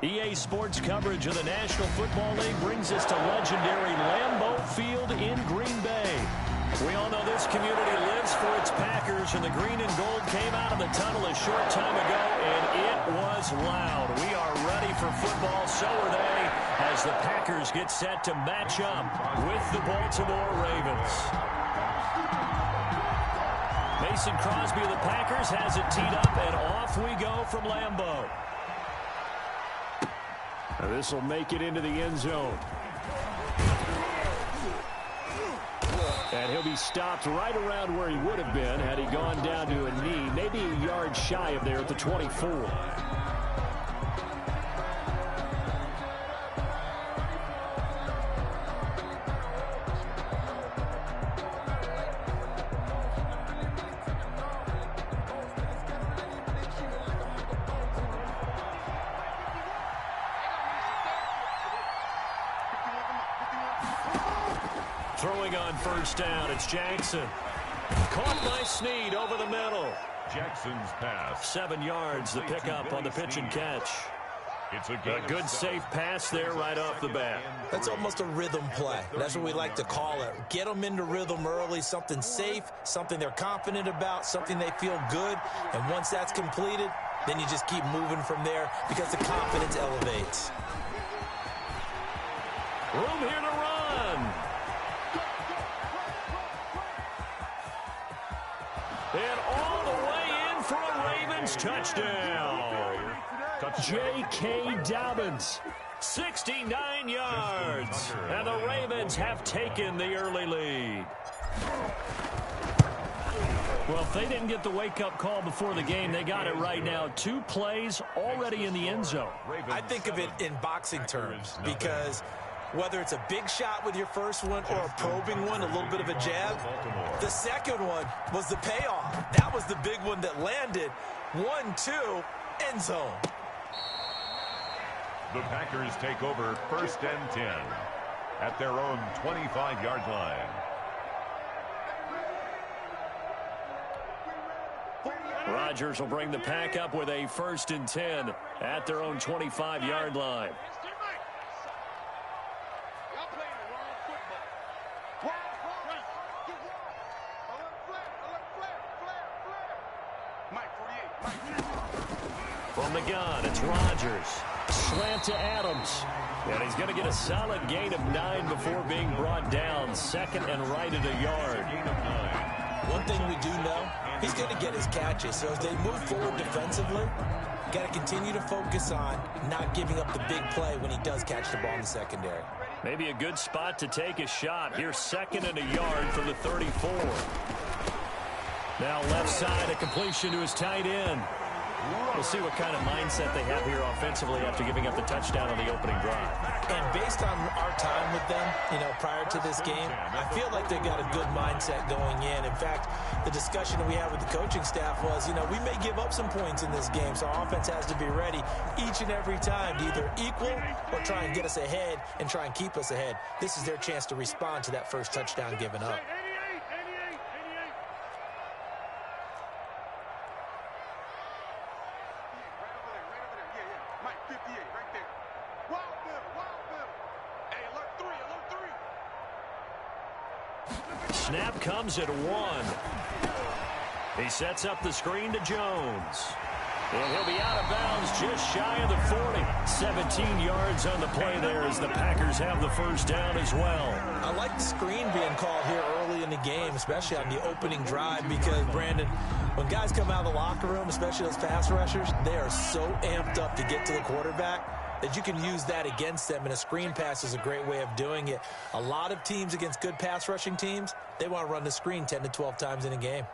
EA Sports coverage of the National Football League brings us to legendary Lambeau Field in Green Bay. We all know this community lives for its Packers, and the green and gold came out of the tunnel a short time ago, and it was loud. We are ready for football, so are they, as the Packers get set to match up with the Baltimore Ravens. Mason Crosby of the Packers has it teed up, and off we go from Lambeau. This will make it into the end zone. And he'll be stopped right around where he would have been had he gone down to a knee, maybe a yard shy of there at the 24. Throwing on first down, it's Jackson. Caught by Snead over the middle. Jackson's pass. 7 yards, the pickup on the pitch and catch. It's a good safe pass there right off the bat. That's almost a rhythm play. That's what we like to call it. Get them into rhythm early, something safe, something they're confident about, something they feel good. And once that's completed, then you just keep moving from there because the confidence elevates. Room here to run. And all the way in for a Ravens touchdown. J.K. Dobbins, 69 yards. And the Ravens have taken the early lead. Well, if they didn't get the wake-up call before the game, they got it right now. 2 plays already in the end zone. I think of it in boxing terms because whether it's a big shot with your first one or a probing one, a little bit of a jab, the second one was the payoff. That was the big one that landed. 1-2, end zone. The Packers take over 1st and 10 at their own 25-yard line. Rodgers will bring the pack up with a 1st and 10 at their own 25-yard line. From the gun, it's Rodgers. Slant to Adams. And he's going to get a solid gain of 9 before being brought down. 2nd and right at a yard. One thing we do know, he's going to get his catches. So as they move forward defensively, got to continue to focus on not giving up the big play when he does catch the ball in the secondary. Maybe a good spot to take a shot. Here's 2nd and a yard from the 34. Now left side, a completion to his tight end. We'll see what kind of mindset they have here offensively after giving up the touchdown on the opening drive. And based on our time with them, prior to this game, I feel like they've got a good mindset going in. In fact, the discussion that we had with the coaching staff was, we may give up some points in this game, so our offense has to be ready each and every time to either equal or try and get us ahead and try and keep us ahead. This is their chance to respond to that first touchdown given up. Snap comes at 1. He sets up the screen to Jones. And he'll be out of bounds just shy of the 40. 17 yards on the play there as the Packers have the first down as well. I like the screen being called here early in the game, especially on the opening drive, because, Brandon, when guys come out of the locker room, especially those pass rushers, they are so amped up to get to the quarterback that you can use that against them, and a screen pass is a great way of doing it. A lot of teams against good pass rushing teams, they want to run the screen 10 to 12 times in a game.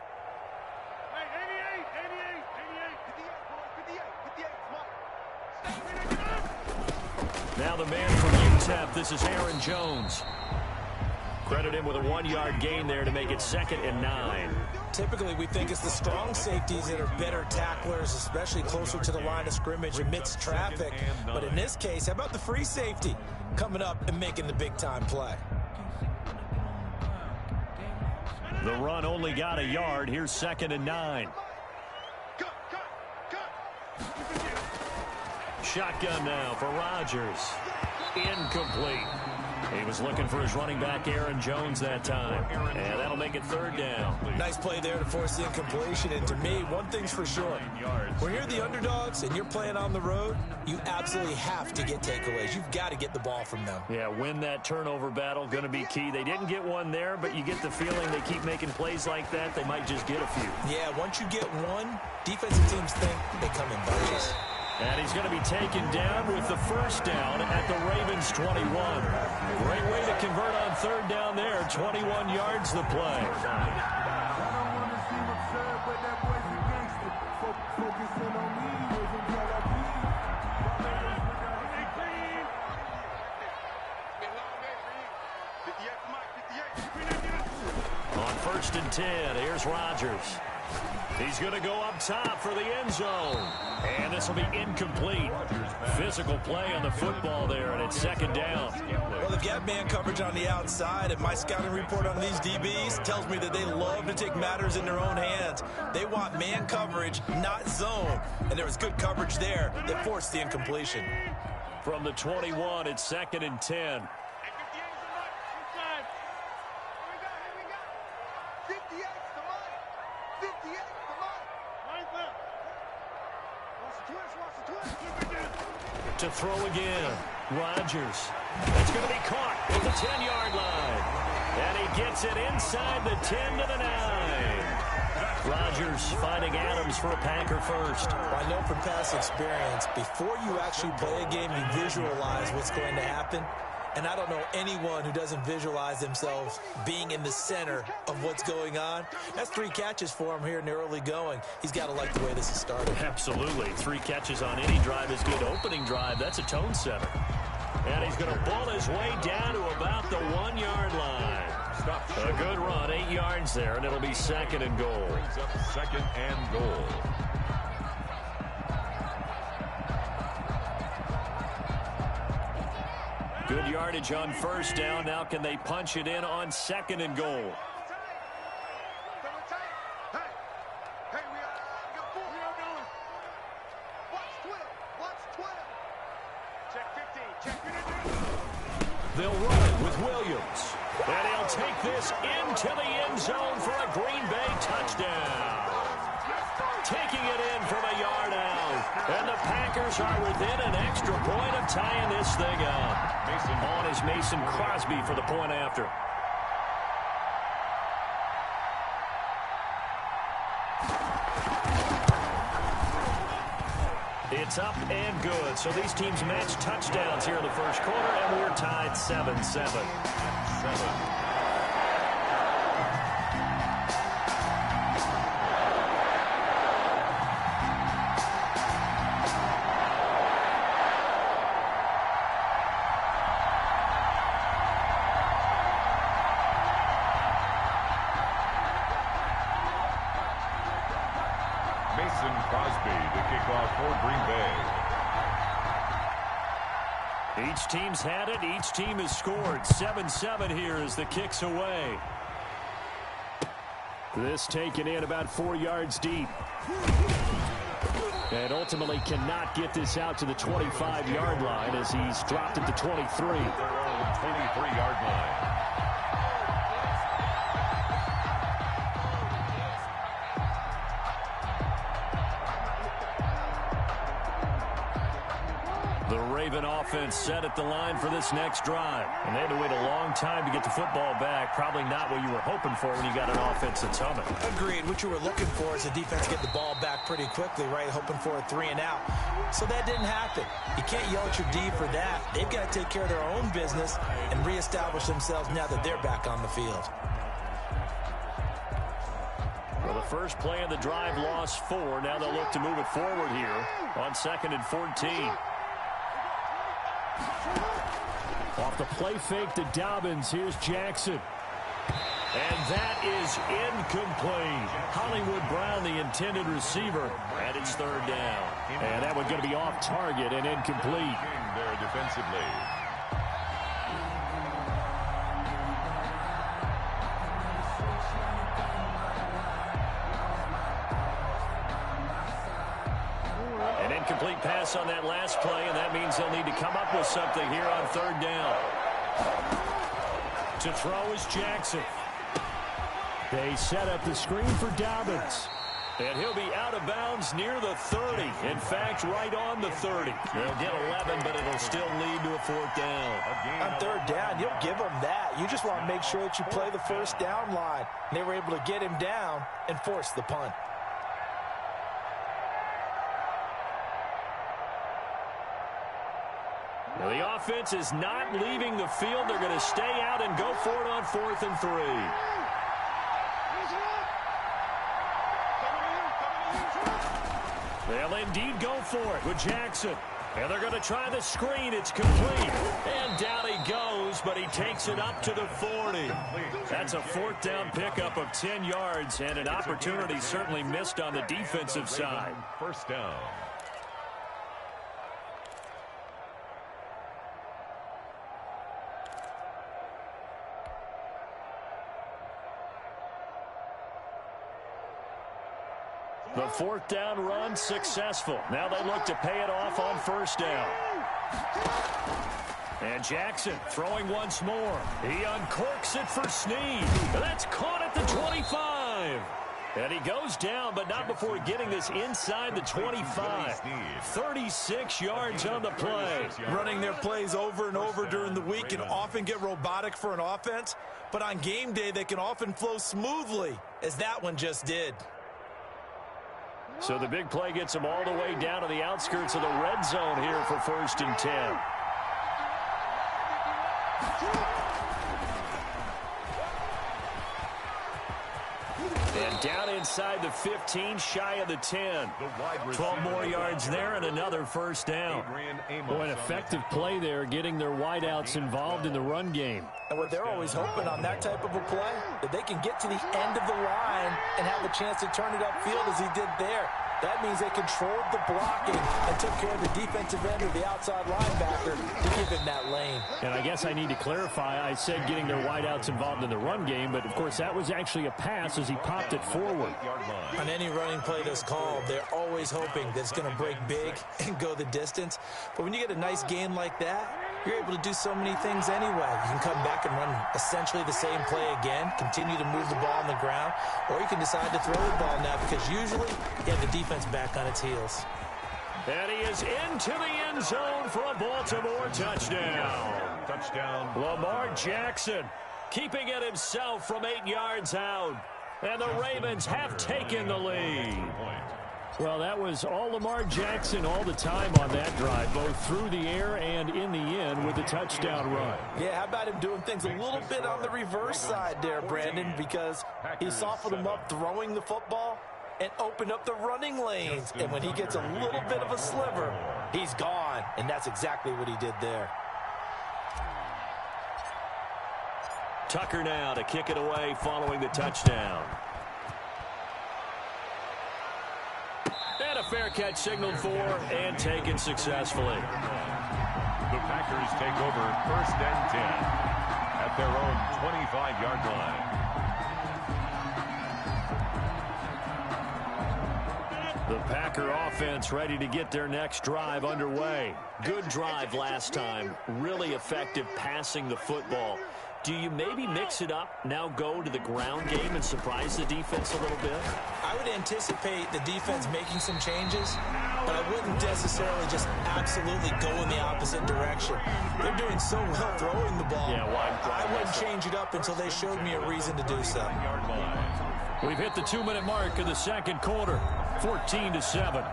Now the man from UTEP, this is Aaron Jones. Credit him with a 1-yard gain there to make it 2nd and 9. Typically, we think it's the strong safeties that are better tacklers, especially closer to the line of scrimmage amidst traffic. But in this case, how about the free safety coming up and making the big-time play? The run only got a yard. Here's 2nd and 9. shotgun now for Rodgers. Incomplete. He was looking for his running back, Aaron Jones, that time. And that'll make it third down. Nice play there to force the incompletion. And to me, one thing's for sure. When you're the underdogs and you're playing on the road, you absolutely have to get takeaways. You've got to get the ball from them. Yeah, win that turnover battle, going to be key. They didn't get one there, but you get the feeling they keep making plays like that, they might just get a few. Yeah, once you get one, defensive teams think they come in bunches. And he's going to be taken down with the first down at the Ravens 21. Great way to convert on third down there. 21 yards the play. On 1st and 10, here's Rodgers. He's going to go up top for the end zone. And this will be incomplete. Physical play on the football there, and it's second down. Well, they've got man coverage on the outside, and my scouting report on these DBs tells me that they love to take matters in their own hands. They want man coverage, not zone. And there was good coverage there that forced the incompletion. From the 21, it's 2nd and 10. To throw again. Rodgers. It's going to be caught at the 10-yard line. And he gets it inside the 10 to the 9. Rodgers finding Adams for a Packer first. Well, I know from past experience, before you actually play a game, you visualize what's going to happen. And I don't know anyone who doesn't visualize themselves being in the center of what's going on. That's 3 catches for him here in the early going. He's got to like the way this has started. Absolutely. 3 catches on any drive is good. Opening drive, that's a tone setter. And he's going to pull his way down to about the 1-yard line. A good run, 8 yards there, and it'll be 2nd and goal. Brings up 2nd and goal. Good yardage on first down. Now can they punch it in on 2nd and goal? They'll run it with Williams. And he'll take this into the end zone for a Green Bay touchdown. Taking it in from a yard out. And the Packers are within an extra point of tying this thing up. On is Mason Crosby for the point after. It's up and good. So these teams match touchdowns here in the first quarter, and we're tied 7-7. Mason Crosby to kick off for Green Bay. Each team's had it. Each team has scored. 7-7 here as the kick's away. This taken in about 4 yards deep. And ultimately cannot get this out to the 25-yard line as he's dropped at the 23. 23-yard line. The Raven offense set at the line for this next drive. And they had to wait a long time to get the football back. Probably not what you were hoping for when you got an offense that's humming. Agreed. What you were looking for is the defense get the ball back pretty quickly, right? Hoping for a 3 and out. So that didn't happen. You can't yell at your D for that. They've got to take care of their own business and reestablish themselves now that they're back on the field. Well, the first play of the drive lost 4. Now they'll look to move it forward here on 2nd and 14. Off the play fake to Dobbins, here's Jackson. And that is incomplete. Hollywood Brown, the intended receiver, and it's 3rd down. And that one's going to be off target and incomplete. There defensively. Incomplete pass on that last play, and that means they'll need to come up with something here on third down. To throw is Jackson. They set up the screen for Dobbins. And he'll be out of bounds near the 30. In fact, right on the 30. They'll get 11, but it'll still lead to a fourth down. On third down, you'll give them that. You just want to make sure that you play the first down line. And they were able to get him down and force the punt. Well, the offense is not leaving the field. They're going to stay out and go for it on 4th and 3. They'll indeed go for it with Jackson. And they're going to try the screen. It's complete. And down he goes, but he takes it up to the 40. That's a fourth down pickup of 10 yards, and an opportunity certainly missed on the defensive side. First down. The fourth down run successful. Now they look to pay it off on first down. And Jackson throwing once more. He uncorks it for Snead. That's caught at the 25. And he goes down, but not before getting this inside the 25. 36 yards on the play. Running their plays over and over during the week can often get robotic for an offense, but on game day they can often flow smoothly, as that one just did. So the big play gets them all the way down to the outskirts of the red zone here for 1st and 10. And down inside the 15, shy of the 10. 12 more yards there and another first down. Boy, an effective play there, getting their wideouts involved in the run game. And what they're always hoping on that type of a play, that they can get to the end of the line and have a chance to turn it upfield as he did there. That means they controlled the blocking and took care of the defensive end of the outside linebacker to give him that lane. And I guess I need to clarify, I said getting their wideouts involved in the run game, but of course that was actually a pass as he popped it forward. On any running play that's called, they're always hoping that it's going to break big and go the distance. But when you get a nice gain like that, you're able to do so many things anyway. You can come back and run essentially the same play again, continue to move the ball on the ground, or you can decide to throw the ball now because usually you have the defense back on its heels. And he is into the end zone for a Baltimore touchdown. Touchdown. Lamar Jackson keeping it himself from 8 yards out. And the Ravens have taken the lead. Well, that was all Lamar Jackson all the time on that drive, both through the air and in the end with a touchdown run. Yeah, how about him doing things a little bit on the reverse side there, Brandon, because he softened him up throwing the football and opened up the running lanes. And when he gets a little bit of a sliver, he's gone. And that's exactly what he did there. Tucker now to kick it away following the touchdown. And a fair catch signaled for and taken successfully. The Packers take over 1st and 10 at their own 25-yard line. The Packer offense ready to get their next drive underway. Good drive last time. Really effective passing the football. Do you maybe mix it up, now go to the ground game and surprise the defense a little bit? I would anticipate the defense making some changes, but I wouldn't necessarily just absolutely go in the opposite direction. They're doing so well throwing the ball. Yeah, I wouldn't change it up until they showed me a reason to do so. We've hit the 2-minute mark of the second quarter, 14-7.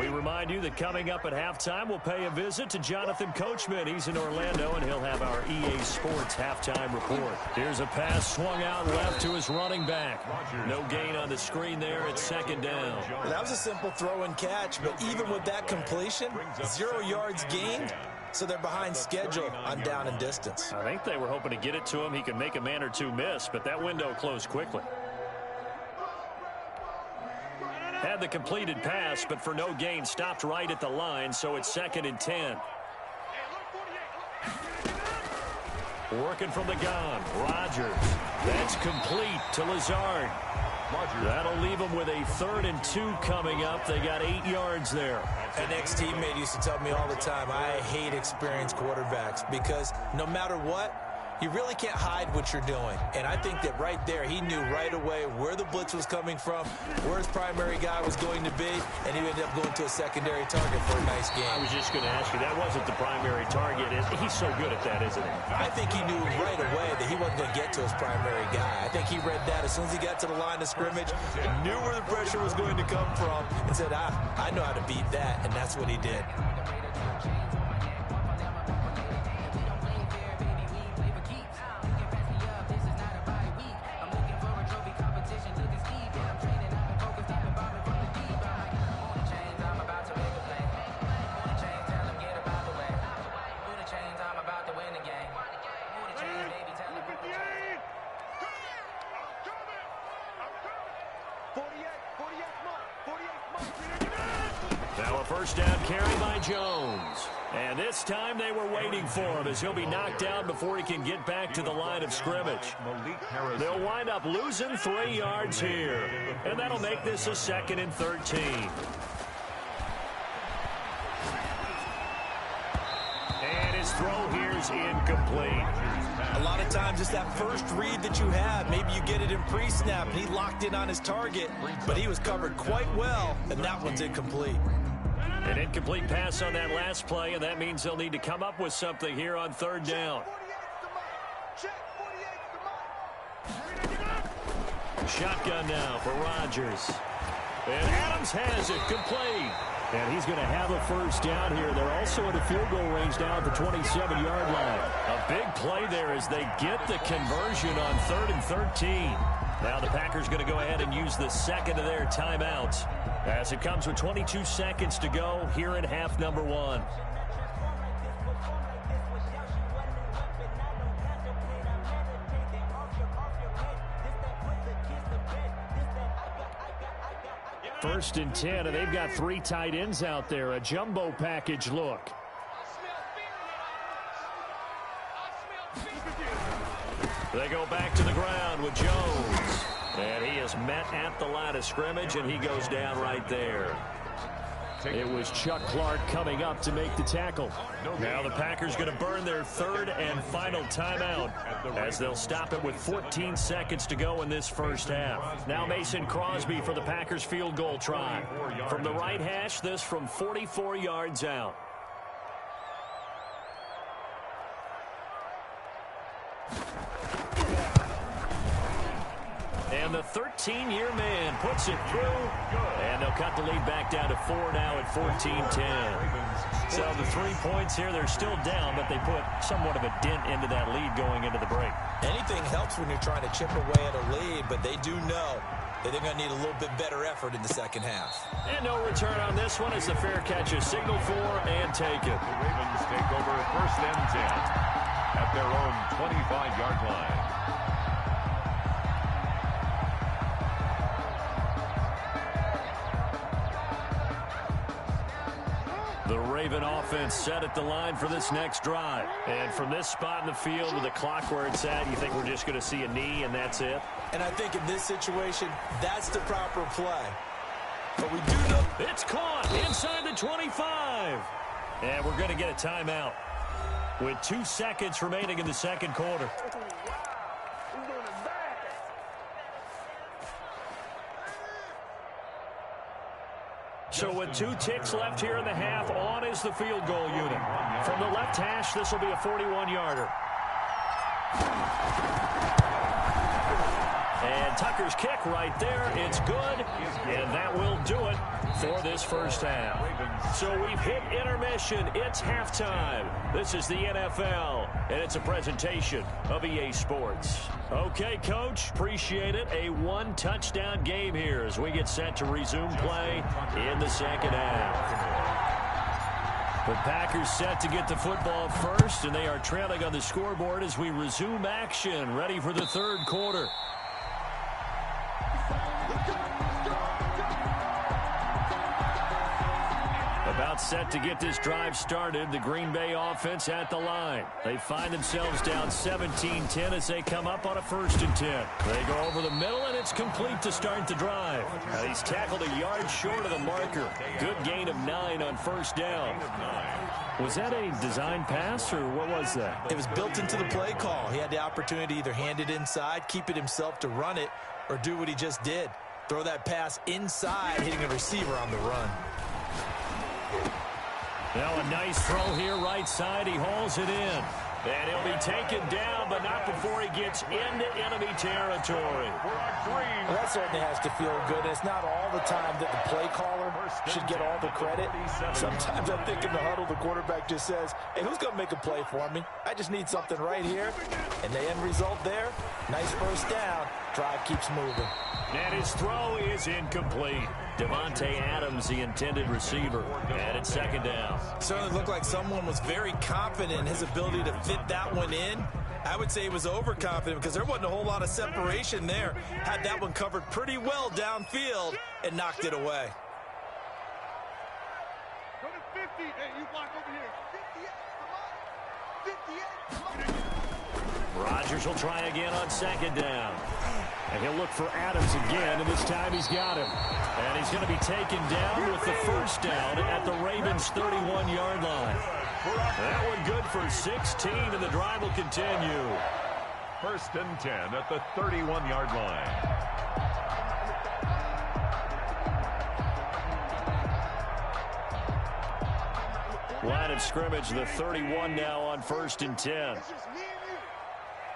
We remind you that coming up at halftime, we'll pay a visit to Jonathan Coachman. He's in Orlando, and he'll have our EA Sports halftime report. Here's a pass swung out left to his running back. No gain on the screen there. It's 2nd down. That was a simple throw and catch, but even with that completion, 0 yards gained, So they're behind schedule on down and distance. I think they were hoping to get it to him. He could make a man or two miss, but that window closed quickly. Had the completed pass, but for no gain, stopped right at the line, so it's 2nd and 10. Working from the gun, Rodgers. That's complete to Lazard. That'll leave them with a 3rd and 2 coming up. They got 8 yards there. An ex-teammate used to tell me all the time, I hate experienced quarterbacks because no matter what, you really can't hide what you're doing. And I think that right there, he knew right away where the blitz was coming from, where his primary guy was going to be, and he ended up going to a secondary target for a nice game. I was just going to ask you, that wasn't the primary target. He's so good at that, isn't he? I think he knew right away that he wasn't going to get to his primary guy. I think he read that as soon as he got to the line of scrimmage, knew where the pressure was going to come from, and said, I know how to beat that, and that's what he did. Now a first down carry by Jones. And this time they were waiting for him as he'll be knocked down before he can get back to the line of scrimmage. They'll wind up losing 3 yards here. And that'll make this a 2nd and 13. And his throw here's incomplete. A lot of times it's that first read that you have. Maybe you get it in pre-snap and he locked in on his target, but he was covered quite well, and that one's incomplete. An incomplete pass on that last play, and that means they'll need to come up with something here on 3rd down. Shotgun now for Rodgers. And Adams has it, complete. And he's going to have a first down here. They're also in a field goal range now at the 27-yard line. A big play there as they get the conversion on 3rd and 13. Now the Packers going to go ahead and use the second of their timeouts as it comes with 22 seconds to go here in half number 1. First and 10, and they've got 3 tight ends out there. A jumbo package look. They go back to the ground with Jones. And he is met at the line of scrimmage, and he goes down right there. It was Chuck Clark coming up to make the tackle. Now the Packers going to burn their 3rd and final timeout as they'll stop it with 14 seconds to go in this first half. Now Mason Crosby for the Packers field goal try. From the right hash, this from 44 yards out. And the 13-year man puts it through, and they'll cut the lead back down to 4 now at 14-10. So the 3 points here, they're still down, but they put somewhat of a dent into that lead going into the break. Anything helps when you're trying to chip away at a lead, but they do know that they're going to need a little bit better effort in the second half. And no return on this one as the fair catch is signaled for and taken. The Ravens take over 1st and 10 at their own 25-yard line. The Raven offense set at the line for this next drive. And from this spot in the field with the clock where it's at, you think we're just going to see a knee and that's it? And I think in this situation, that's the proper play. But we do know it's caught inside the 25. And we're going to get a timeout with 2 seconds remaining in the second quarter. So with 2 ticks left here in the half, on is the field goal unit. From the left hash, this will be a 41-yarder. And Tucker's kick right there. It's good, and that will do it for this first half. So we've hit intermission. It's halftime. This is the NFL, and it's a presentation of EA Sports. Okay, Coach, appreciate it. A 1-touchdown game here as we get set to resume play in the second half. The Packers set to get the football first, and they are trailing on the scoreboard as we resume action, ready for the third quarter. About set to get this drive started, the Green Bay offense at the line. They find themselves down 17-10 as they come up on a 1st and 10. They go over the middle, and it's complete to start the drive. He's tackled a yard short of the marker. Good gain of 9 on 1st down. Was that a design pass, or what was that? It was built into the play call. He had the opportunity to either hand it inside, keep it himself to run it, or do what he just did. Throw that pass inside, hitting a receiver on the run. Now a nice throw here right side. He hauls it in. And he'll be taken down, but not before he gets into enemy territory. Well, that certainly has to feel good. It's not all the time that the play caller should get all the credit. Sometimes I think in the huddle, the quarterback just says, hey, who's going to make a play for me? I just need something right here. And the end result there, nice 1st down. Drive keeps moving. And his throw is incomplete. Devontae Adams, the intended receiver. And it's 2nd down. Certainly looked like someone was very confident in his ability to fit that one in. I would say he was overconfident because there wasn't a whole lot of separation there. Had that one covered pretty well downfield and knocked it away. Go to 50. Hey, you block over here. 58. 58. Rodgers will try again on 2nd down. And he'll look for Adams again, and this time he's got him. And he's going to be taken down with the 1st down at the Ravens' 31-yard line. That one good for 16, and the drive will continue. 1st and 10 at the 31-yard line. Line of scrimmage, the 31 now on 1st and 10.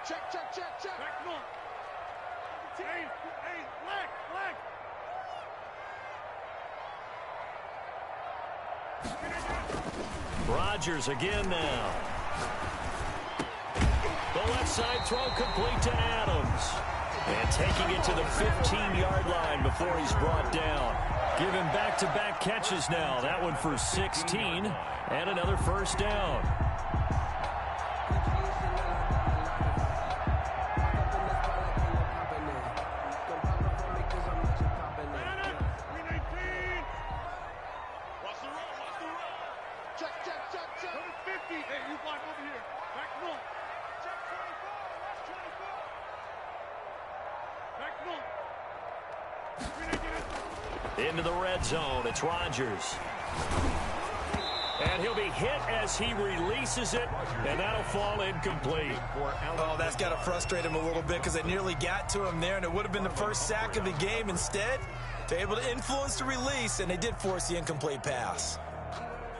Check, check, check, check. Back north. Hey, leg. Rodgers again now. The left side throw complete to Adams. And taking it to the 15-yard line before he's brought down. Give him back-to-back catches now. That one for 16 and another 1st down. Into the red zone, it's Rodgers. And he'll be hit as he releases it, and that'll fall incomplete. Oh, that's got to frustrate him a little bit because they nearly got to him there, and it would have been the 1st sack of the game. Instead, they're able to influence the release, and they did force the incomplete pass.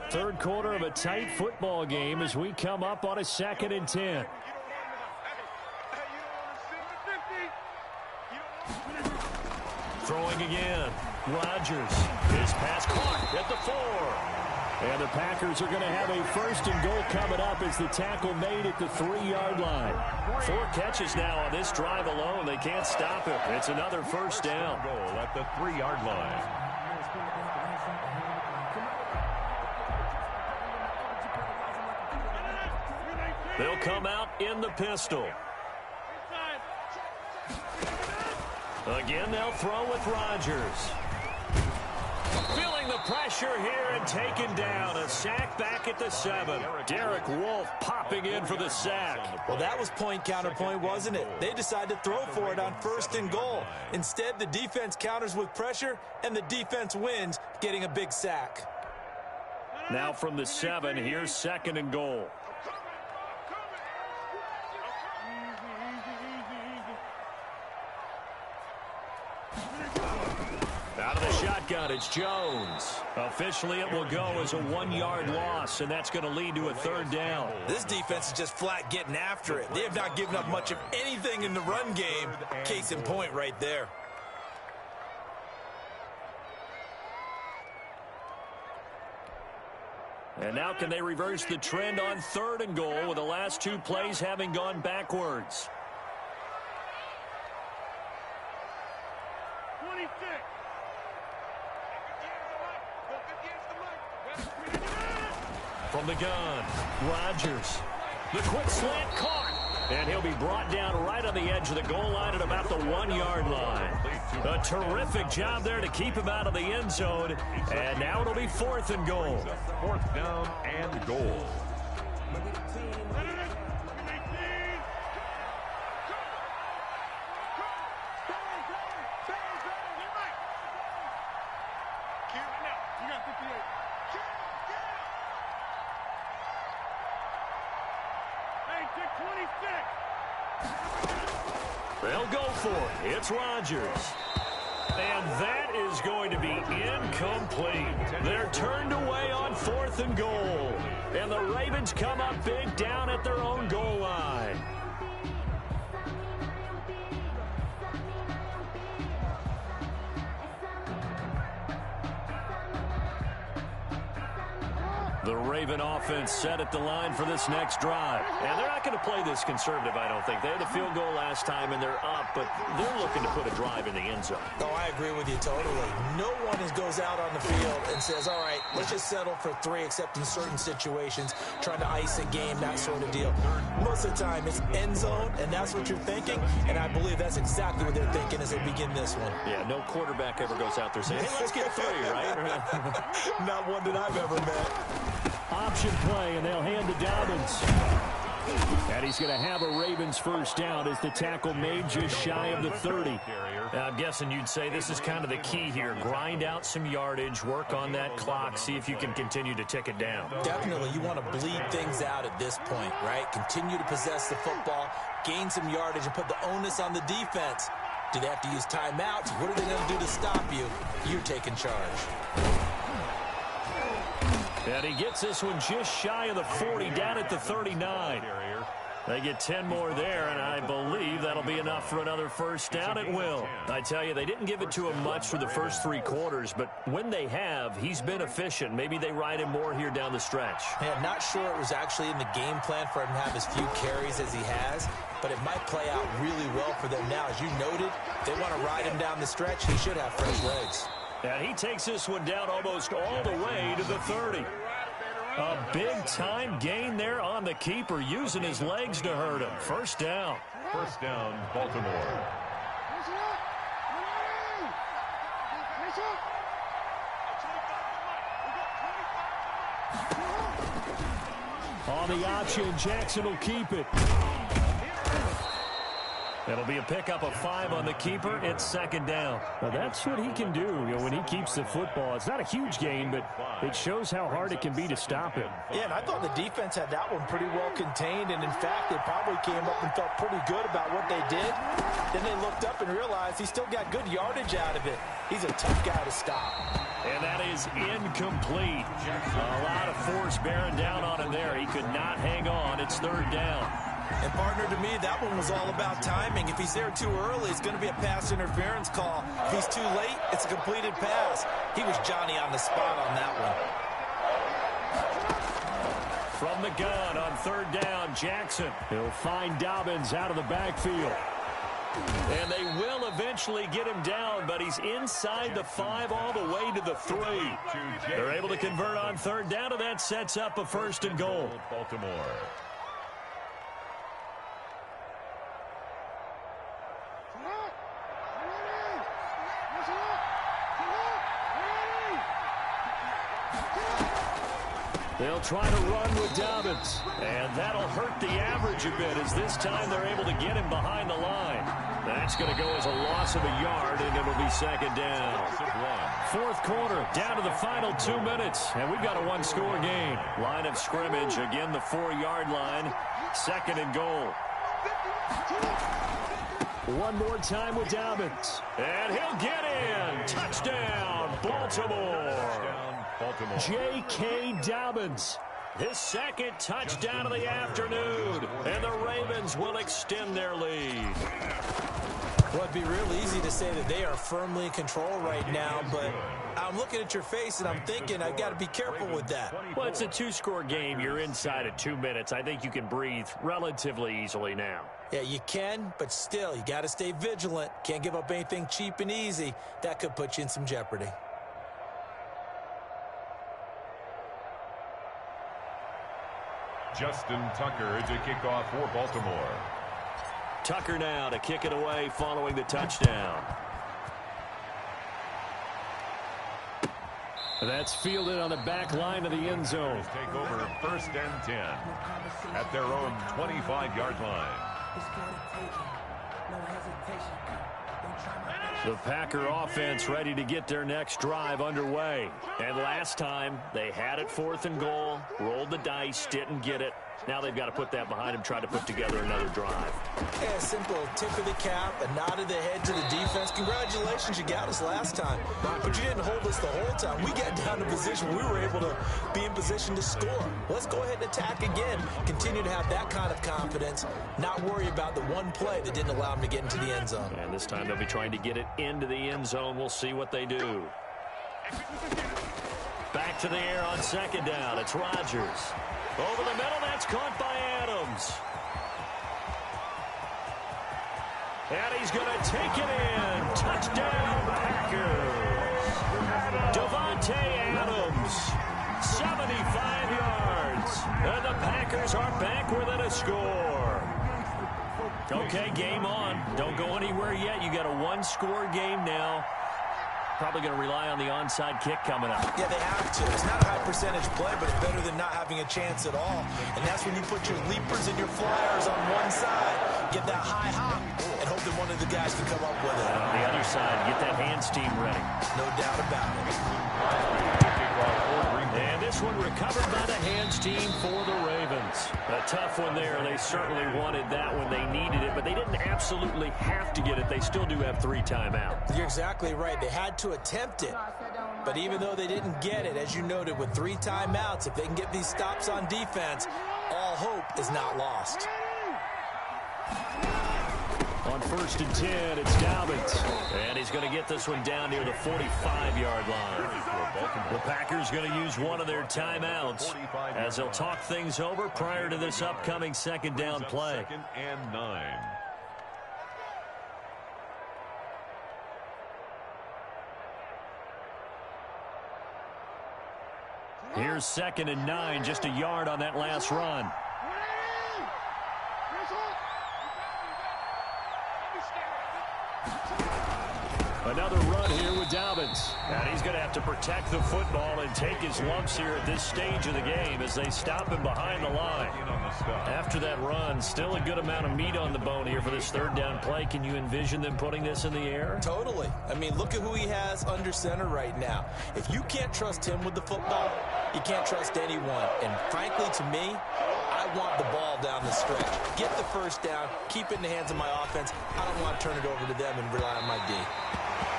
3rd quarter of a tight football game as we come up on a 2nd and 10. Throwing again. Rodgers. His pass caught at the 4. And the Packers are going to have a 1st and goal coming up as the tackle made at the 3-yard line. 4 catches now on this drive alone. They can't stop him. It's another 1st down. Goal at the 3-yard line. They'll come out in the pistol. Again, they'll throw with Rodgers. Feeling the pressure here and taken down. A sack back at the 7. Derek Wolfe popping in for the sack. Well, that was point counterpoint, wasn't it? They decided to throw for it on 1st and goal. Instead, the defense counters with pressure, and the defense wins, getting a big sack. Now from the 7, here's 2nd and goal. Out of the shotgun, it's Jones. Officially, it will go as a 1-yard loss, and that's going to lead to a 3rd down. This defense is just flat getting after it. They have not given up much of anything in the run game. Case in point right there. And now can they reverse the trend on 3rd and goal with the last 2 plays having gone backwards? 26. From the gun, Rodgers. The quick slant caught. And he'll be brought down right on the edge of the goal line at about the 1-yard line. A terrific job there to keep him out of the end zone. And now it'll be 4th and goal. 4th down and goal. They'll go for it. It's Rodgers. And that is going to be incomplete. They're turned away on 4th and goal. And the Ravens come up big down at their own goal line. The Raven offense set at the line for this next drive. And they're not going to play this conservative, I don't think. They had the field goal last time, and they're up, but they're looking to put a drive in the end zone. Oh, I agree with you totally. No one goes out on the field and says, all right, let's just settle for 3, except in certain situations, trying to ice a game, that sort of deal. Most of the time, it's end zone, and that's what you're thinking, and I believe that's exactly what they're thinking as they begin this one. Yeah, no quarterback ever goes out there saying, hey, let's get 3, right? Not one that I've ever met. Option play, and they'll hand to Dobbins. And he's going to have a Ravens first down as the tackle made just shy of the 30. Now, I'm guessing you'd say this is kind of the key here. Grind out some yardage, work on that clock, see if you can continue to tick it down. Definitely. You want to bleed things out at this point, right? Continue to possess the football, gain some yardage, and put the onus on the defense. Do they have to use timeouts? What are they going to do to stop you? You're taking charge. And he gets this one just shy of the 40, down at the 39. They get 10 more there, and I believe that'll be enough for another first down. It will. I tell you, they didn't give it to him much for the first 3 quarters, but when they have, he's been efficient. Maybe they ride him more here down the stretch. Yeah, not sure it was actually in the game plan for him to have as few carries as he has, but it might play out really well for them now. As you noted, they want to ride him down the stretch. He should have fresh legs. And he takes this one down almost all the way to the 30. A big-time gain there on the keeper, using his legs to hurt him. First down. First down, Baltimore. On the option, Jackson will keep it. It'll be a pickup of 5 on the keeper. It's second down. Well, that's what he can do, when he keeps the football. It's not a huge gain, but it shows how hard it can be to stop him. Yeah, and I thought the defense had that one pretty well contained, and in fact, they probably came up and felt pretty good about what they did. Then they looked up and realized he still got good yardage out of it. He's a tough guy to stop. And that is incomplete. A lot of force bearing down on him there. He could not hang on. It's third down. And, partner, to me, that one was all about timing. If he's there too early, it's going to be a pass interference call. If he's too late, it's a completed pass. He was Johnny on the spot on that one. From the gun on third down, Jackson. He'll find Dobbins out of the backfield. And they will eventually get him down, but he's inside the 5 all the way to the 3. They're able to convert on third down, and that sets up a first and goal. Baltimore. They'll try to run with Dobbins, and that'll hurt the average a bit as this time they're able to get him behind the line. That's going to go as a loss of a yard, and it'll be second down. Fourth quarter, down to the final 2 minutes, and we've got a one-score game. Line of scrimmage, again the 4-yard line, second and goal. One more time with Dobbins, and he'll get in. Touchdown, Baltimore. J.K. Dobbins, his second touchdown of the afternoon, and the Ravens will extend their lead. Well, it'd be real easy to say that they are firmly in control right now, but I'm looking at your face and I'm thinking I've got to be careful with that. Well, it's a 2-score game. You're inside of 2 minutes. I think you can breathe relatively easily now. Yeah, you can, but still, you got to stay vigilant. Can't give up anything cheap and easy. That could put you in some jeopardy. Justin Tucker to kick off for Baltimore. Tucker now to kick it away following the touchdown. That's fielded on the back line of the end zone. Take over 1st and 10 at their own 25-yard line. The Packer offense ready to get their next drive underway. And last time, they had it 4th and goal, rolled the dice, didn't get it. Now they've got to put that behind them, try to put together another drive. Yeah, a simple tip of the cap, a nod of the head to the defense. Congratulations, you got us last time. But you didn't hold us the whole time. We got down to position where we were able to be in position to score. Let's go ahead and attack again. Continue to have that kind of confidence. Not worry about the one play that didn't allow them to get into the end zone. And this time they'll be trying to get it into the end zone. We'll see what they do. Back to the air on 2nd down. It's Rodgers. Over the middle, that's caught by Adams. And he's going to take it in. Touchdown, Packers. Davante Adams, 75 yards. And the Packers are back within a score. Okay, game on. Don't go anywhere yet. You got a one-score game now. Probably going to rely on the onside kick coming up. Yeah, they have to. It's not a high percentage play, but it's better than not having a chance at all. And that's when you put your leapers and your flyers on one side, get that high hop, and hope that one of the guys can come up with it. On the other side, get that hands team ready. No doubt about it. And this one recovered by the hands team for the Ravens. A tough one there. They certainly wanted that when they needed it, but they didn't absolutely have to get it. They still do have 3 timeouts. You're exactly right. They had to attempt it. But even though they didn't get it, as you noted, with 3 timeouts, if they can get these stops on defense, all hope is not lost. On 1st and 10, it's Dobbins. And he's going to get this one down near the 45-yard line. The Packers going to use one of their timeouts as they'll talk things over prior to this upcoming 2nd down play. 2nd and 9. Here's 2nd and 9, just a yard on that last run. Another run here with Dobbins. And he's going to have to protect the football and take his lumps here at this stage of the game as they stop him behind the line. After that run, still a good amount of meat on the bone here for this 3rd down play. Can you envision them putting this in the air? Totally. I mean, look at who he has under center right now. If you can't trust him with the football, you can't trust anyone. And frankly, to me, I want the ball down the stretch. Get the 1st down, keep it in the hands of my offense. I don't want to turn it over to them and rely on my D.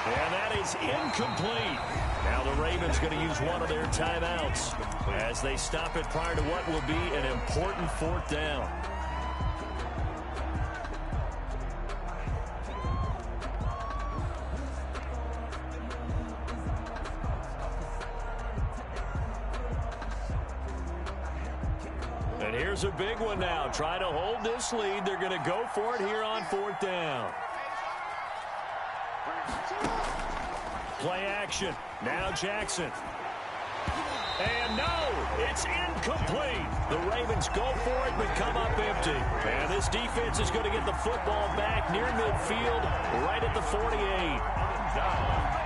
And that is incomplete. Now the Ravens going to use one of their timeouts as they stop it prior to what will be an important 4th down. And here's a big one now. Try to hold this lead. They're going to go for it here on 4th down. Play action. Now Jackson. And no, it's incomplete. The Ravens go for it but come up empty. And this defense is going to get the football back near midfield, right at the 48. Down.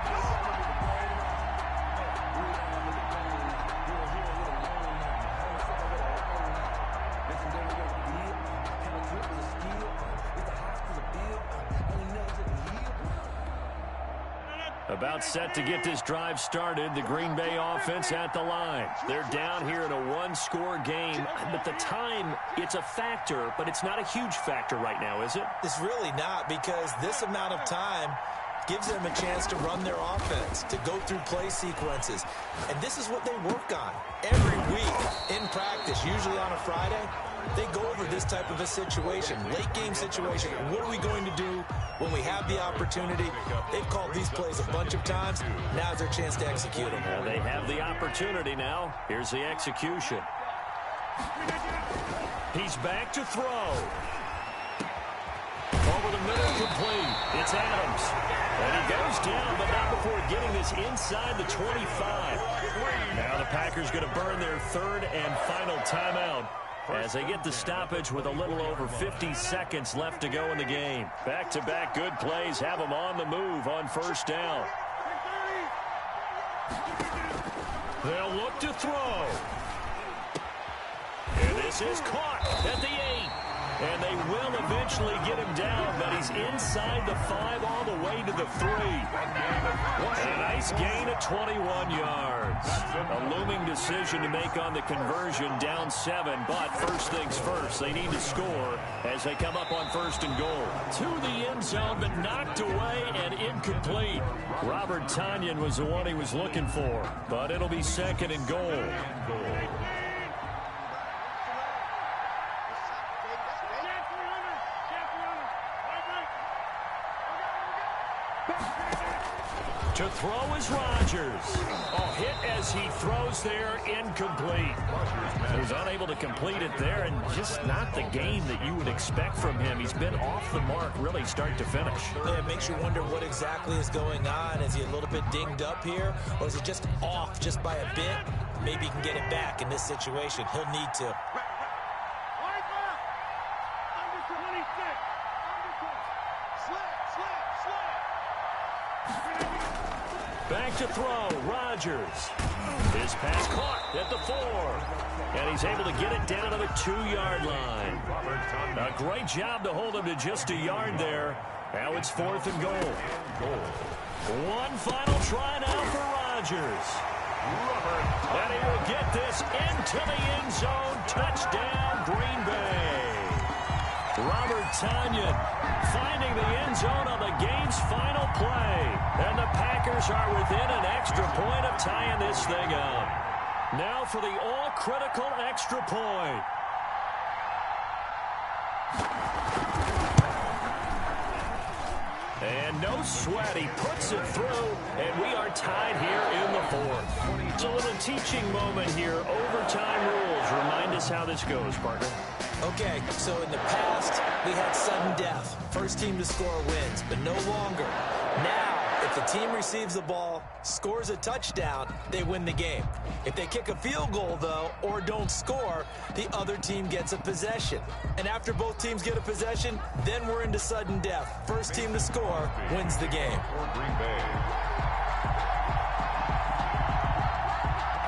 About set to get this drive started. The Green Bay offense at the line. They're down here in a one-score game. But the time, it's a factor, but it's not a huge factor right now, is it? It's really not, because this amount of time gives them a chance to run their offense, to go through play sequences. And this is what they work on every week in practice, usually on a Friday. They go over this type of a situation, late game situation. What are we going to do when we have the opportunity? They've called these plays a bunch of times. Now's their chance to execute them. Well, they have the opportunity now. Here's the execution. He's back to throw. Over the middle, complete. It's Adams. And he goes down, but not before getting this inside the 25. Now the Packers going to burn their 3rd and final timeout. as they get the stoppage with a little over 50 seconds left to go in the game. Back-to-back good plays have them on the move on first down. They'll look to throw. And this is caught at the 8. And they will eventually get him down, but he's inside the 5 all the way to the 3. And a nice gain of 21 yards. A looming decision to make on the conversion, down 7. But first things first, they need to score as they come up on first and goal. To the end zone, but knocked away and incomplete. Robert Tonyan was the one he was looking for, but it'll be second and goal. To throw is Rodgers. Oh, hit as he throws there, incomplete. He was unable to complete it there, and just not the game that you would expect from him. He's been off the mark really start to finish. Yeah, it makes you wonder what exactly is going on. Is he a little bit dinged up here, or is it just off just by a bit? Maybe he can get it back in this situation. He'll need to. Back to throw, Rodgers. His pass caught at the 4. And he's able to get it down to the 2-yard line. A great job to hold him to just a yard there. Now it's 4th and goal. One final try now for Rodgers. And he will get this into the end zone. Touchdown, Green Bay. Robert Tonyan finding the end zone on the game's final play. And the Packers are within an extra point of tying this thing up. Now for the all-critical extra point. And no sweat, he puts it through, and we are tied here in the 4th. It's a little teaching moment here. Overtime rules. Remind us how this goes, partner. Okay, so in the past, we had sudden death. First team to score wins, but no longer. Now, if the team receives the ball, scores a touchdown, they win the game. If they kick a field goal, though, or don't score, the other team gets a possession. And after both teams get a possession, then we're into sudden death. First team to score wins the game.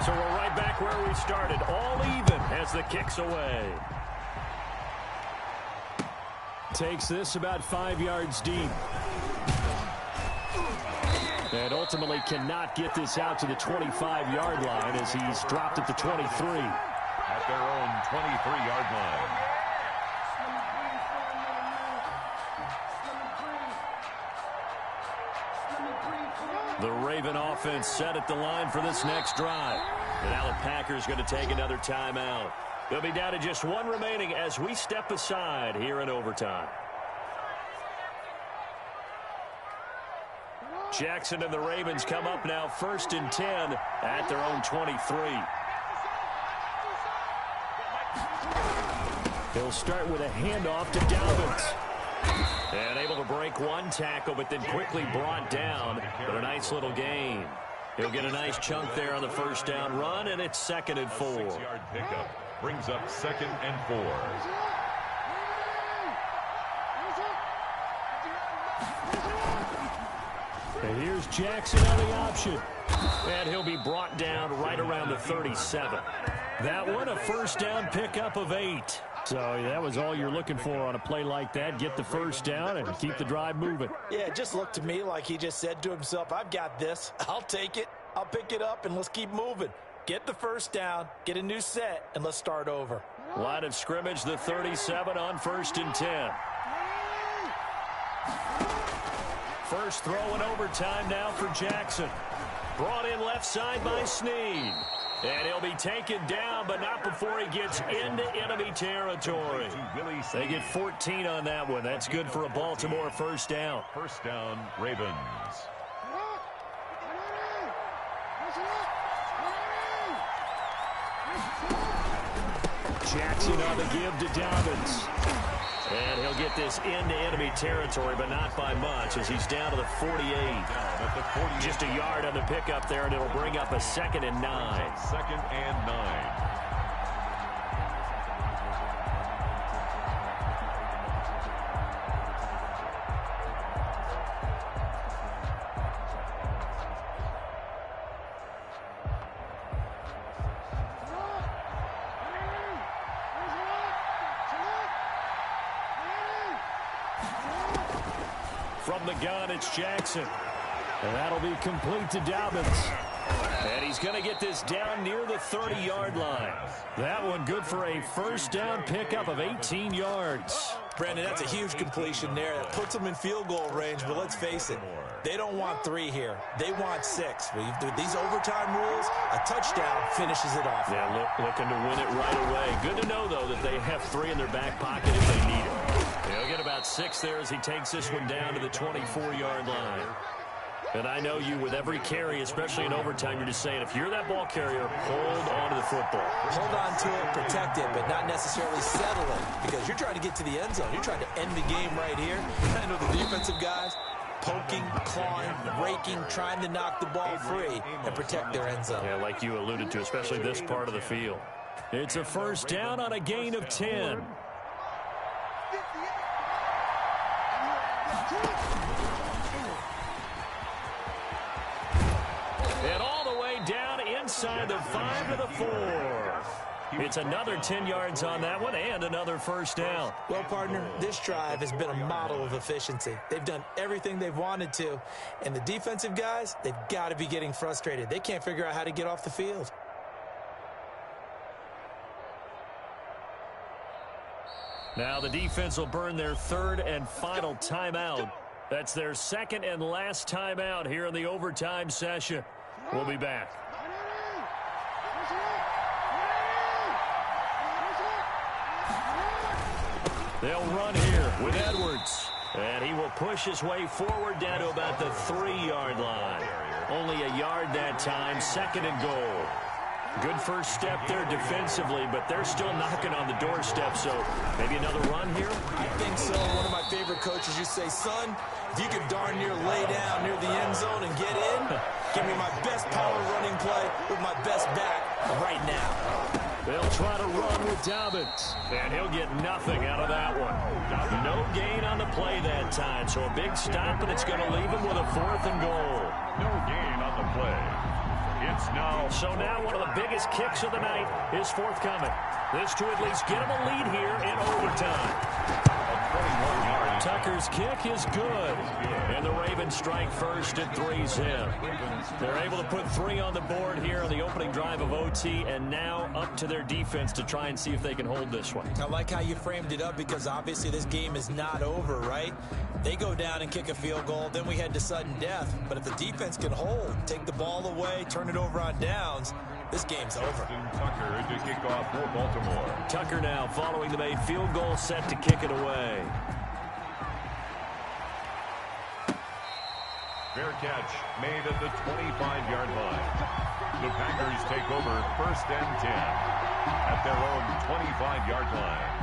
So we're right back where we started, all even as the kick's away. Takes this about 5 yards deep. And ultimately cannot get this out to the 25-yard line as he's dropped at the 23. At their own 23-yard line. The Raven offense set at the line for this next drive. And now the Packers going to take another timeout. They'll be down to just one remaining as we step aside here in overtime. Jackson and the Ravens come up now 1st and 10 at their own 23. He'll start with a handoff to Dalvin. And able to break one tackle, but then quickly brought down. But a nice little gain. He'll get a nice chunk there on the first down run, and it's 2nd and 4. 6-yard pickup brings up 2nd and 4. And here's Jackson on the option. And he'll be brought down right around the 37. That one, a first down pickup of 8. So that was all you're looking for on a play like that. Get the first down and keep the drive moving. Yeah, it just looked to me like he just said to himself, I've got this. I'll take it. I'll pick it up, and let's keep moving. Get the first down, get a new set, and let's start over. Line of scrimmage, the 37 on 1st and 10. First throw in overtime now for Jackson. Brought in left side by Snead. And he'll be taken down, but not before he gets into enemy territory. They get 14 on that one. That's good for a Baltimore first down. First down, Ravens. Jackson on the give to Dobbins. And he'll get this into enemy territory, but not by much as he's down to the 48. Just a yard on the pickup there, and it'll bring up a 2nd and 9. 2nd and 9. From the gun, it's Jackson. And that'll be complete to Dobbins. And he's going to get this down near the 30-yard line. That one good for a first down pickup of 18 yards. Brandon, that's a huge completion there. That puts them in field goal range, but let's face it, they don't want 3 here. They want 6. With these overtime rules, a touchdown finishes it off. Yeah, looking to win it right away. Good to know, though, that they have 3 in their back pocket if they need it. They'll get about 6 there as he takes this one down to the 24-yard line. And I know you, with every carry, especially in overtime, you're just saying, if you're that ball carrier, hold on to the football. Hold on to it, protect it, but not necessarily settle it, because you're trying to get to the end zone. You're trying to end the game right here. I know the defensive guys poking, clawing, raking, trying to knock the ball free and protect their end zone. Yeah, like you alluded to, especially this part of the field. It's a first down on a gain of 10. And all the way down inside the 5 to the 4. It's another 10 yards on that one and another first down. Well, partner, this drive has been a model of efficiency. They've done everything they've wanted to, and the defensive guys, they've got to be getting frustrated. They can't figure out how to get off the field. Now the defense will burn their 3rd and final timeout. That's their 2nd and last timeout here in the overtime session. We'll be back. They'll run here with Edwards. And he will push his way forward down to about the 3-yard line. Only a yard that time, 2nd and goal. Good first step there defensively, but they're still knocking on the doorstep, so maybe another run here? I think so. One of my favorite coaches used to say, son, if you could darn near lay down near the end zone and get in, give me my best power running play with my best back right now. They'll try to run with Dobbins, and he'll get nothing out of that one. No gain on the play that time, so a big stop, and it's going to leave him with a 4th and goal. No gain on the play. It's now. So now one of the biggest kicks of the night is forthcoming. This to at least get him a lead here in overtime. Tucker's kick is good. And the Ravens strike first at 3-zip. They're able to put 3 on the board here on the opening drive of OT, and now up to their defense to try and see if they can hold this one. I like how you framed it up, because obviously this game is not over, right? They go down and kick a field goal, then we head to sudden death. But if the defense can hold, take the ball away, turn it over on downs, this game's over. Tucker to kick off for Baltimore. Tucker now following the made field goal, set to kick it away. Fair catch made at the 25-yard line. The Packers take over 1st and 10 at their own 25-yard line.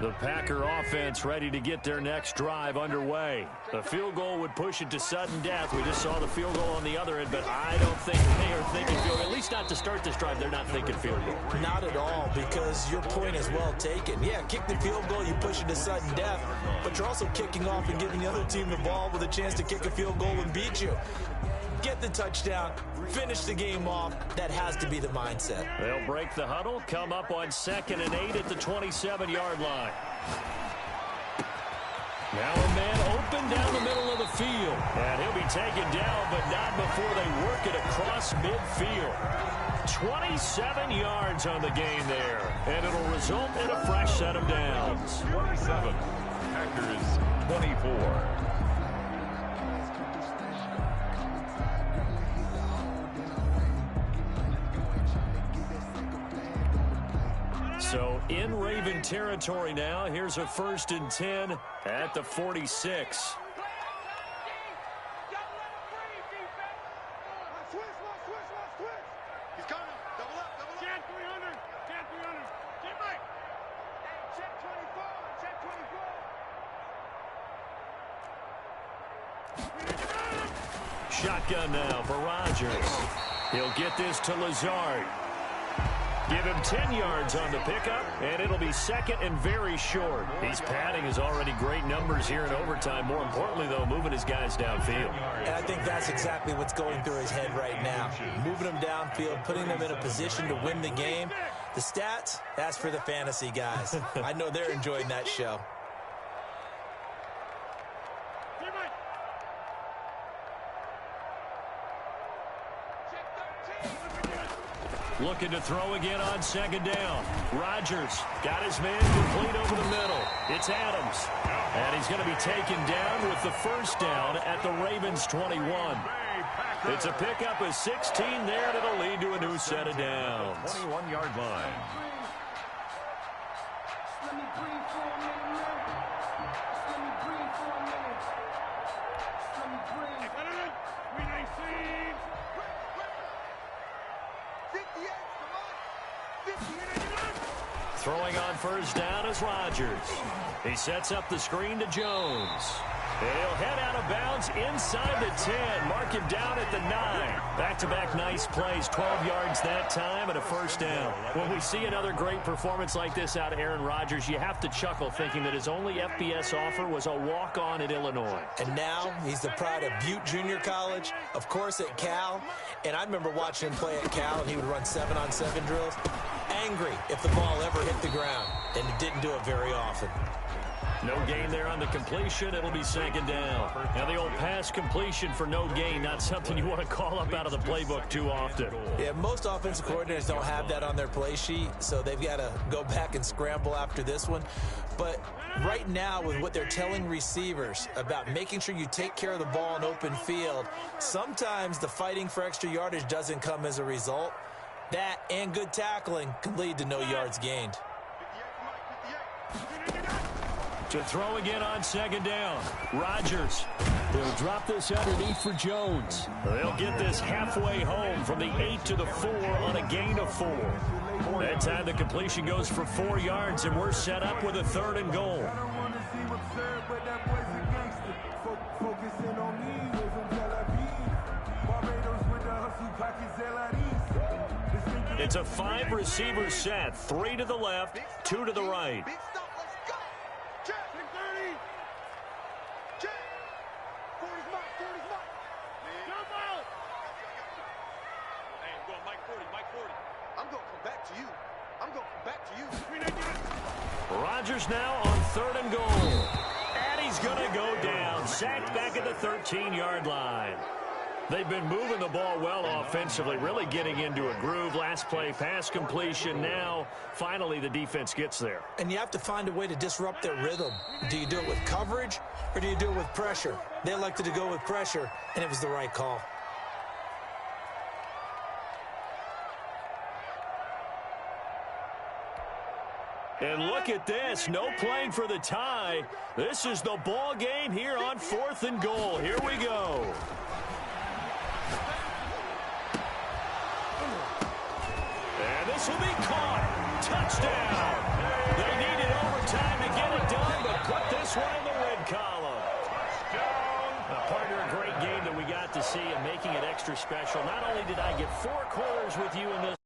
The Packer offense ready to get their next drive underway. The field goal would push it to sudden death. We just saw the field goal on the other end, but I don't think they are thinking field goal. At least not to start this drive. They're not thinking field goal. Not at all, because your point is well taken. Yeah, kick the field goal, you push it to sudden death, but you're also kicking off and giving the other team the ball with a chance to kick a field goal and beat you. Get the touchdown, finish the game off. That has to be the mindset. They'll break the huddle, come up on 2nd and 8 at the 27-yard line. Now a man open down the middle of the field. And he'll be taken down, but not before they work it across midfield. 27 yards on the gain there. And it'll result in a fresh set of downs. 27. Packers 24. So in Raven territory now. Here's a 1st and 10 at the 46. He's coming. Double up. Jan 300. Jan 300. Get right. Check 24. Check 24. Shotgun now for Rodgers. He'll get this to Lazard. Give him 10 yards on the pickup, and it'll be second and very short. He's padding his already great numbers here in overtime. More importantly, though, moving his guys downfield. And I think that's exactly what's going through his head right now. Moving them downfield, putting them in a position to win the game. The stats, that's for the fantasy guys. I know they're enjoying that show. Looking to throw again on second down. Rodgers got his man complete over the middle. It's Adams. And he's going to be taken down with the first down at the Ravens' 21. It's a pickup of 16 there, and it'll lead to a new set of downs. 21-yard line. Throwing on first down is Rodgers. He sets up the screen to Jones. And he'll head out of bounds inside the 10. Mark him down at the 9. Back-to-back nice plays. 12 yards that time and a first down. When we see another great performance like this out of Aaron Rodgers, you have to chuckle thinking that his only FBS offer was a walk-on at Illinois. And now he's the pride of Butte Junior College, of course at Cal. And I remember watching him play at Cal, and he would run 7-on-7 drills. Angry if the ball ever hit the ground, and it didn't do it very often. No gain there on the completion. It'll be second down. Now the old pass completion for no gain, not something you want to call up out of the playbook too often. Yeah, most offensive coordinators don't have that on their play sheet, so they've got to go back and scramble after this one. But right now, with what they're telling receivers about making sure you take care of the ball in open field, sometimes the fighting for extra yardage doesn't come as a result. That and good tackling can lead to no yards gained. To throw again on second down. Rodgers. They'll drop this underneath for Jones. They'll get this halfway home from the 8 to the 4 on a gain of 4. That time the completion goes for 4 yards, and we're set up with a 3rd and goal. It's a 5-receiver set. 3 to the left, 2 to the right. Rodgers now on 3rd and goal. And he's going to go down. Sacked back at the 13-yard line. They've been moving the ball well offensively, really getting into a groove. Last play, pass completion. Now, finally, the defense gets there. And you have to find a way to disrupt their rhythm. Do you do it with coverage, or do you do it with pressure? They elected to go with pressure, and it was the right call. And look at this. No playing for the tie. This is the ball game here on 4th and goal. Here we go. And this will be caught. Touchdown. They needed overtime to get it done, but put this one in the red column. Partner, a great game that we got to see and making it extra special. Not only did I get 4 quarters with you in this